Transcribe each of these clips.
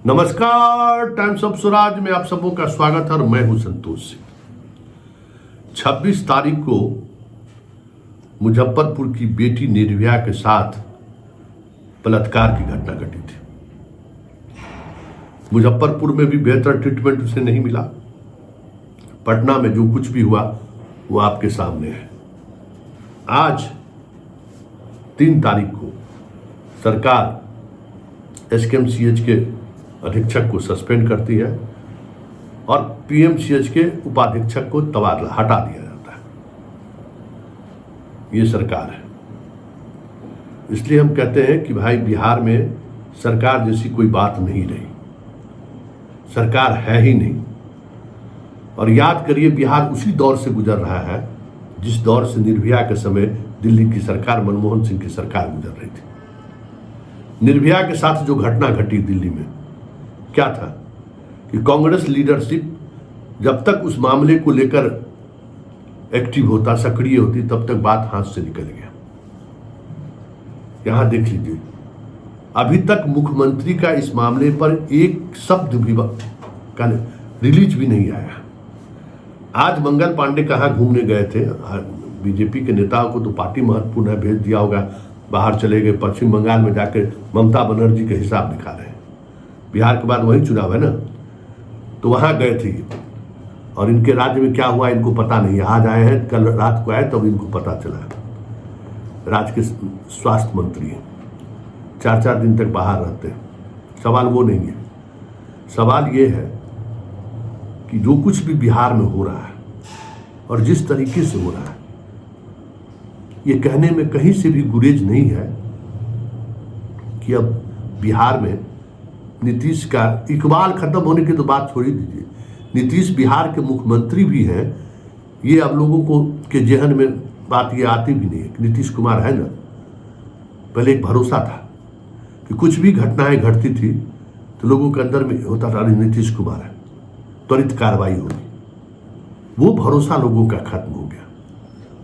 नमस्कार, times of Swaraj में आप सबों का स्वागत है और मैं हूं संतोष सिंह। 26 तारीख को मुजफ्फरपुर की बेटी निर्भया के साथ बलात्कार की घटना घटी थी। मुजफ्फरपुर में भी बेहतर ट्रीटमेंट उसे नहीं मिला। पटना में जो कुछ भी हुआ वो आपके सामने है। आज 3 तारीख को सरकार एसकेएमसीएच के अधीक्षक को सस्पेंड करती है और पीएमसीएच के उपाधीक्षक को तबादला हटा दिया जाता है। ये सरकार है। इसलिए हम कहते हैं कि भाई बिहार में सरकार जैसी कोई बात नहीं रही, सरकार है ही नहीं। और याद करिए, बिहार उसी दौर से गुजर रहा है जिस दौर से निर्भया के समय दिल्ली की सरकार, मनमोहन सिंह की सरकार गुजर रही थी। निर्भया के साथ जो घटना घटी दिल्ली में क्या था कि कांग्रेस लीडरशिप जब तक उस मामले को लेकर एक्टिव होता, सक्रिय होती, तब तक बात हाथ से निकल गया। यहां देख लीजिए, अभी तक मुख्यमंत्री का इस मामले पर एक शब्द भी का रिलीज भी नहीं आया। आज मंगल पांडे कहाँ घूमने गए थे? बीजेपी के नेताओं को तो पार्टी महत्वपूर्ण है, भेज दिया होगा, बाहर चले गए। पश्चिम बंगाल में जाकर ममता बनर्जी के हिसाब दिखा रहे हैं। बिहार के बाद वही चुनाव है ना, तो वहां गए थे और इनके राज्य में क्या हुआ इनको पता नहीं। आज आए हैं, कल रात को आए तब इनको पता चला। राज्य के स्वास्थ्य मंत्री हैं, 4-4 दिन तक बाहर रहते हैं। सवाल वो नहीं है, सवाल ये है कि जो कुछ भी बिहार में हो रहा है और जिस तरीके से हो रहा है, ये कहने में कहीं से भी गुरेज नहीं है कि अब बिहार में नीतीश का इकबाल खत्म होने की तो बात छोड़ ही दीजिए, नीतीश बिहार के मुख्यमंत्री भी हैं। ये अब लोगों को के जहन में बात ये आती भी नहीं है कि नीतीश कुमार है ना। पहले एक भरोसा था कि कुछ भी घटनाएं घटती थी तो लोगों के अंदर में होता था नीतीश कुमार है, त्वरित कार्रवाई होगी। वो भरोसा लोगों का खत्म हो गया।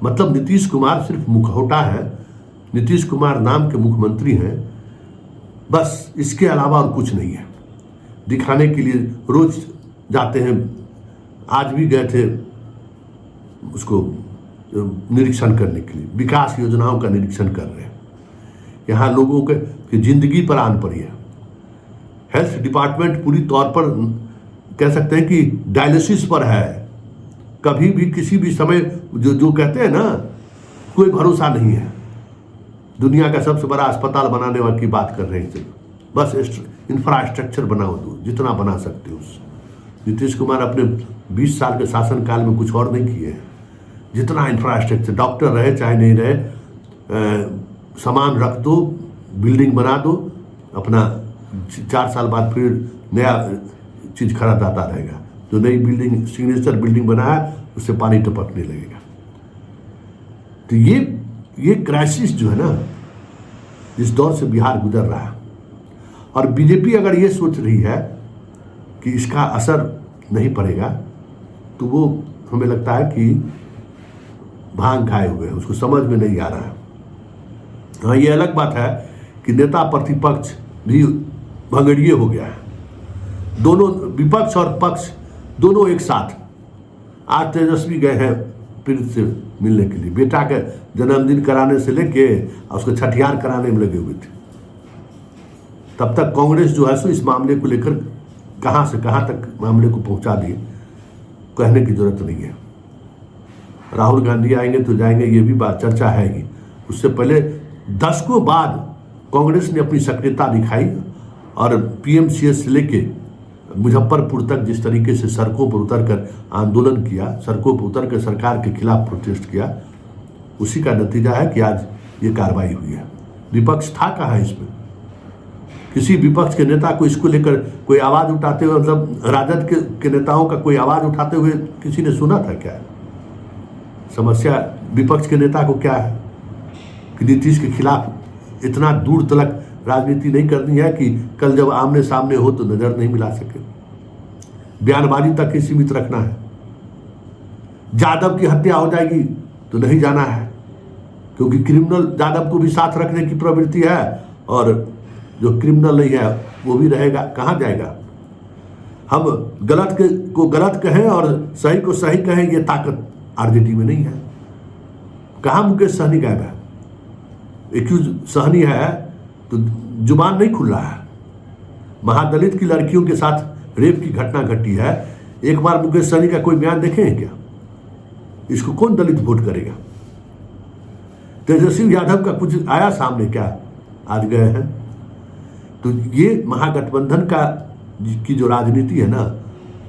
मतलब नीतीश कुमार सिर्फ मुखौटा है, नीतीश कुमार नाम के मुख्यमंत्री हैं, बस इसके अलावा और कुछ नहीं है। दिखाने के लिए रोज जाते हैं, आज भी गए थे उसको निरीक्षण करने के लिए, विकास योजनाओं का निरीक्षण कर रहे हैं। यहाँ लोगों के जिंदगी पर आन पड़ी है। हेल्थ डिपार्टमेंट पूरी तौर पर कह सकते हैं कि डायलिसिस पर है। कभी भी किसी भी समय जो कहते हैं ना, कोई भरोसा नहीं है। दुनिया का सबसे बड़ा अस्पताल बनाने वाली की बात कर रहे हैं। बस इंफ्रास्ट्रक्चर बनाओ, दो जितना बना सकते हो। नीतीश कुमार अपने 20 साल के शासनकाल में कुछ और नहीं किए हैं। जितना इंफ्रास्ट्रक्चर, डॉक्टर रहे चाहे नहीं रहे, सामान रख दो, बिल्डिंग बना दो, अपना 4 साल बाद फिर नया चीज खरीदाता रहेगा। जो नई बिल्डिंग, सिग्नेचर बिल्डिंग बना है, उससे पानी टपकने लगेगा। तो ये क्राइसिस जो है ना, इस दौर से बिहार गुजर रहा है। और बीजेपी अगर ये सोच रही है कि इसका असर नहीं पड़ेगा, तो वो हमें लगता है कि भांग खाए हुए हैं, उसको समझ में नहीं आ रहा है। हाँ, ये अलग बात है कि नेता प्रतिपक्ष भी भंगड़िए हो गया है। दोनों विपक्ष और पक्ष दोनों एक साथ। आज तेजस्वी गए हैं पीड़ित से मिलने के लिए, बेटा के जन्मदिन कराने से लेके उसको छठियार कराने में लगे हुए थे। तब तक कांग्रेस जो है सो इस मामले को लेकर कहां से कहां तक मामले को पहुंचा दिए, कहने की जरूरत नहीं है। राहुल गांधी आएंगे तो जाएंगे, ये भी बात चर्चा है ही। उससे पहले दशकों बाद कांग्रेस ने अपनी सक्रियता दिखाई और पीएमसीएच से लेके मुजफ्फरपुर तक जिस तरीके से सड़कों पर उतरकर आंदोलन किया, सड़कों पर उतरकर सरकार के खिलाफ प्रोटेस्ट किया, उसी का नतीजा है कि आज ये कार्रवाई हुई है। विपक्ष था कहाँ इसमें? किसी विपक्ष के नेता को इसको लेकर कोई आवाज उठाते हुए, मतलब राजद के नेताओं का कोई आवाज उठाते हुए किसी ने सुना था क्या? समस्या विपक्ष के नेता को क्या है कि नीतीश के खिलाफ इतना दूर तलक राजनीति नहीं करनी है कि कल जब आमने सामने हो तो नजर नहीं मिला सके। बयानबाजी तक ही सीमित रखना है। जादव की हत्या हो जाएगी तो नहीं जाना है, क्योंकि क्रिमिनल जादव को भी साथ रखने की प्रवृत्ति है और जो क्रिमिनल नहीं है वो भी रहेगा, कहाँ जाएगा? हम गलत को गलत कहें और सही को सही कहें, ये ताकत आरजेडी में नहीं है। कहाँ मुकेश सहनी गायब है? एक्यूज सहनी है तो जुबान नहीं खुल रहा है। महादलित की लड़कियों के साथ रेप की घटना घटी है, एक बार मुकेश सहनी का कोई बयान देखे हैं क्या? इसको कौन दलित वोट करेगा? तेजस्वी यादव का कुछ आया सामने क्या? आज गए हैं। तो ये महागठबंधन का की जो राजनीति है ना,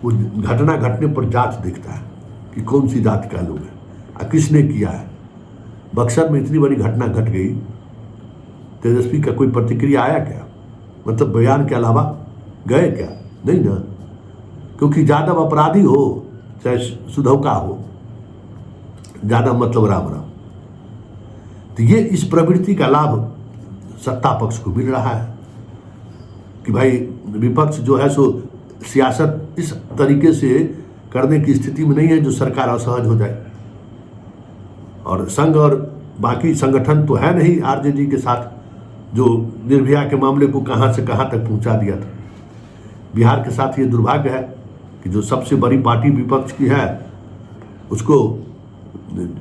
वो घटना घटने पर जांच देखता है कि कौन सी जात का लोग है और किसने किया है। बक्सर में इतनी बड़ी घटना घट गई, तेजस्वी का कोई प्रतिक्रिया आया क्या? मतलब बयान के अलावा गए क्या? नहीं ना, क्योंकि यादव अपराधी हो चाहे सुधौका हो, ज्यादा मतलब राम राम। तो ये इस प्रवृत्ति का लाभ सत्ता पक्ष को मिल रहा है कि भाई विपक्ष जो है सो सियासत इस तरीके से करने की स्थिति में नहीं है जो सरकार असहज हो जाए। और संघ और बाकी संगठन तो है नहीं आरजेडी के साथ, जो निर्भया के मामले को कहां से कहां तक पहुंचा दिया था। बिहार के साथ ये दुर्भाग्य है कि जो सबसे बड़ी पार्टी विपक्ष की है उसको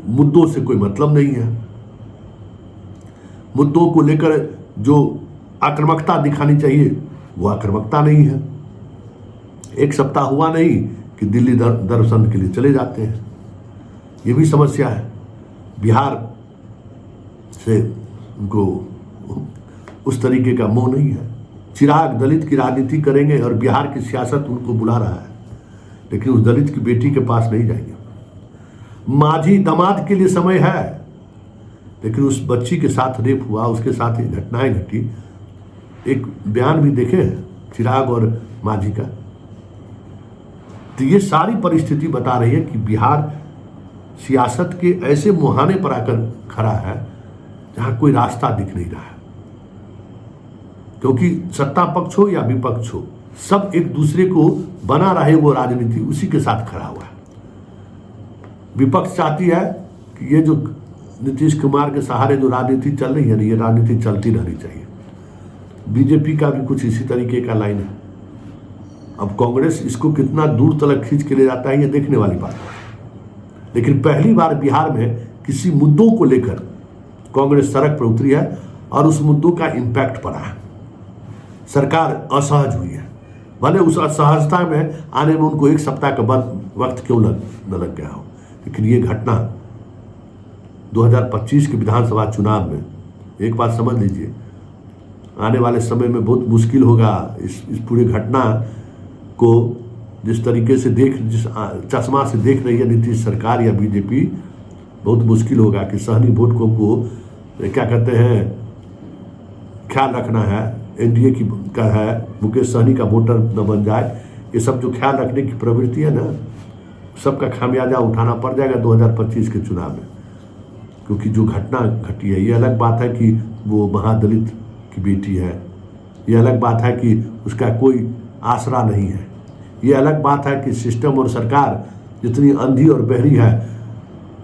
मुद्दों से कोई मतलब नहीं है। मुद्दों को लेकर जो आक्रामकता दिखानी चाहिए वो आक्रामकता नहीं है। एक सप्ताह हुआ नहीं कि दिल्ली दर्शन के लिए चले जाते हैं। ये भी समस्या है। बिहार से उनको उस तरीके का मोह नहीं है। चिराग दलित की राजनीति करेंगे और बिहार की सियासत उनको बुला रहा है, लेकिन उस दलित की बेटी के पास नहीं जाएंगे। माझी दामाद के लिए समय है, लेकिन उस बच्ची के साथ रेप हुआ, उसके साथ ये घटनाएं घटी। एक बयान भी देखे चिराग और माझी का। तो ये सारी परिस्थिति बता रही है कि बिहार सियासत के ऐसे मुहाने पर आकर खड़ा है जहां कोई रास्ता दिख नहीं रहा है। क्योंकि सत्ता पक्ष हो या विपक्ष हो, सब एक दूसरे को बना रहे वो राजनीति, उसी के साथ खड़ा हुआ है। विपक्ष चाहती है कि ये जो नीतीश कुमार के सहारे जो राजनीति चल रही है ना, ये राजनीति चलती रहनी चाहिए। बीजेपी का भी कुछ इसी तरीके का लाइन है। अब कांग्रेस इसको कितना दूर तक खींच के ले जाता है ये देखने वाली बात है। लेकिन पहली बार बिहार में किसी मुद्दों को लेकर कांग्रेस सड़क पर उतरी है और उस मुद्दों का इंपैक्ट पड़ा है। सरकार असहज हुई है, भले उस असहजता में आने में उनको एक सप्ताह का वक्त क्यों न लग गया हो, लेकिन ये घटना 2025 के विधानसभा चुनाव में, एक बात समझ लीजिए, आने वाले समय में बहुत मुश्किल होगा इस पूरी घटना को जिस तरीके से जिस चश्मा से देख रही है नीतीश सरकार या बीजेपी, बहुत मुश्किल होगा कि सहनी वोट को क्या कहते हैं ख्याल रखना है, एनडीए की का है, मुकेश सहनी का वोटर न बन जाए। ये सब जो ख्याल रखने की प्रवृत्ति है ना, सबका खामियाजा उठाना पड़ जाएगा 2025 के चुनाव में। क्योंकि जो घटना घटी है, ये अलग बात है कि वो महादलित की बेटी है, ये अलग बात है कि उसका कोई आसरा नहीं है, ये अलग बात है कि सिस्टम और सरकार जितनी अंधी और बहरी है,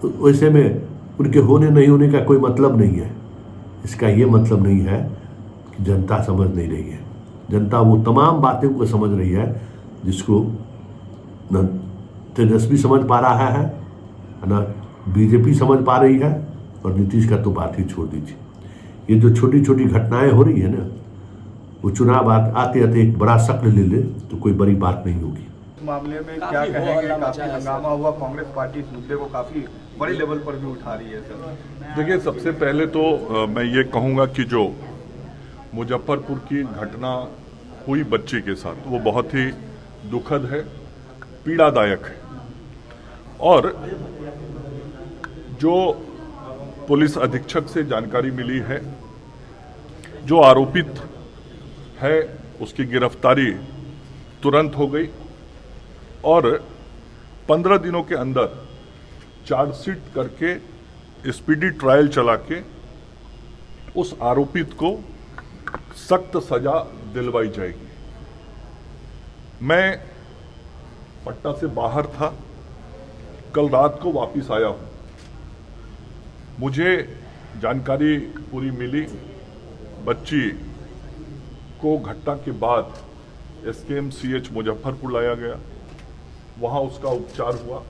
वैसे में उनके होने नहीं होने का कोई मतलब नहीं है। इसका ये मतलब नहीं है कि जनता समझ नहीं रही है। जनता वो तमाम बातें को समझ रही है जिसको न तेजस्वी समझ पा रहा है, न बीजेपी समझ पा रही है, और नीतीश का तो बात ही छोड़ दीजिए। ये जो छोटी छोटी घटनाएं हो रही है ना, वो चुनाव आते आते एक बड़ा शक्ल ले ले तो कोई बड़ी बात नहीं होगी। मामले में क्या कहेंगे? काफी हंगामा हुआ, कांग्रेस पार्टी इस मुद्दे को काफी बड़ी लेवल पर भी उठा रही है सर। देखिए, सबसे पहले तो मैं ये कहूँगा कि जो मुजफ्फरपुर की घटना हुई बच्ची के साथ, वो बहुत ही दुखद है, पीड़ादायक है। और जो पुलिस अधीक्षक से जानकारी मिली है, जो आरोपित है उसकी गिरफ्तारी तुरंत हो गई और 15 दिनों के अंदर चार्जशीट करके स्पीडी ट्रायल चला के उस आरोपित को सख्त सजा दिलवाई जाएगी। मैं पटना से बाहर था, कल रात को वापस आया हूं। मुझे जानकारी पूरी मिली, बच्ची को घटना के बाद SKMCH मुजफ्फरपुर लाया गया, वहाँ उसका उपचार हुआ।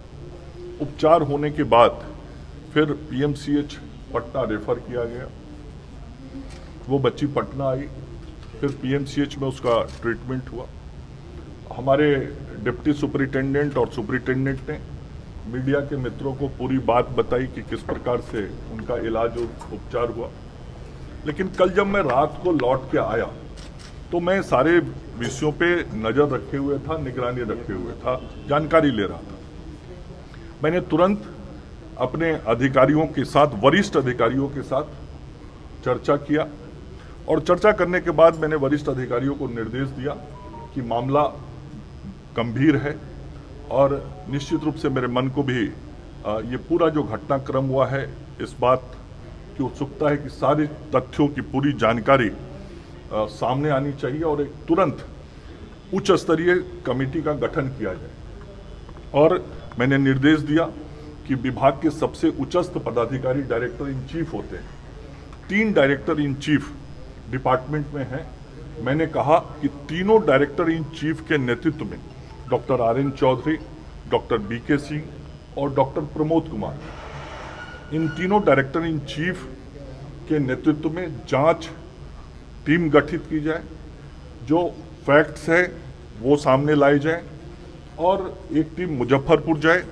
उपचार होने के बाद फिर PMCH पटना रेफर किया गया। वो बच्ची पटना आई, फिर PMCH में उसका ट्रीटमेंट हुआ। हमारे डिप्टी सुपरिटेंडेंट और सुपरिटेंडेंट ने मीडिया के मित्रों को पूरी बात बताई कि किस प्रकार से उनका इलाज और उपचार हुआ। लेकिन कल जब मैं रात को लौट के आया तो मैं सारे विषयों पे नज़र रखे हुए था, निगरानी रखे हुए था, जानकारी ले रहा था। मैंने तुरंत अपने अधिकारियों के साथ, वरिष्ठ अधिकारियों के साथ चर्चा किया और चर्चा करने के बाद मैंने वरिष्ठ अधिकारियों को निर्देश दिया कि मामला गंभीर है और निश्चित रूप से मेरे मन को भी ये पूरा जो घटनाक्रम हुआ है इस बात की उत्सुकता है कि सारे तथ्यों की पूरी जानकारी सामने आनी चाहिए और एक तुरंत उच्च स्तरीय कमेटी का गठन किया जाए। और मैंने निर्देश दिया कि विभाग के सबसे उच्चस्थ पदाधिकारी डायरेक्टर इन चीफ होते हैं, 3 डायरेक्टर इन चीफ डिपार्टमेंट में हैं। मैंने कहा कि तीनों डायरेक्टर इन चीफ के नेतृत्व में doctor RN Chaudhary, doctor BK Singh और डॉक्टर प्रमोद कुमार, इन तीनों डायरेक्टर इन चीफ के नेतृत्व में जांच टीम गठित की जाए, जो फैक्ट्स है वो सामने लाए जाए और एक टीम मुजफ्फरपुर जाए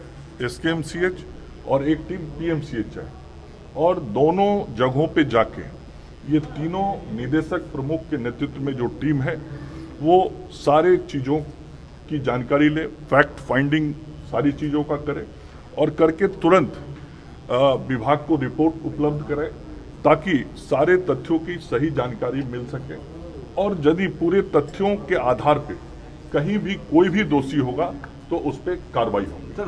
SKMCH और एक टीम PMCH जाए और दोनों जगहों पे जाके ये तीनों निदेशक प्रमुख के नेतृत्व में जो टीम है वो सारे चीज़ों की जानकारी ले, फैक्ट फाइंडिंग सारी चीज़ों का करे और करके तुरंत विभाग को रिपोर्ट उपलब्ध कराए ताकि सारे तथ्यों की सही जानकारी मिल सके और यदि पूरे तथ्यों के आधार पे कहीं भी कोई भी दोषी होगा तो उस पर कार्रवाई होगी।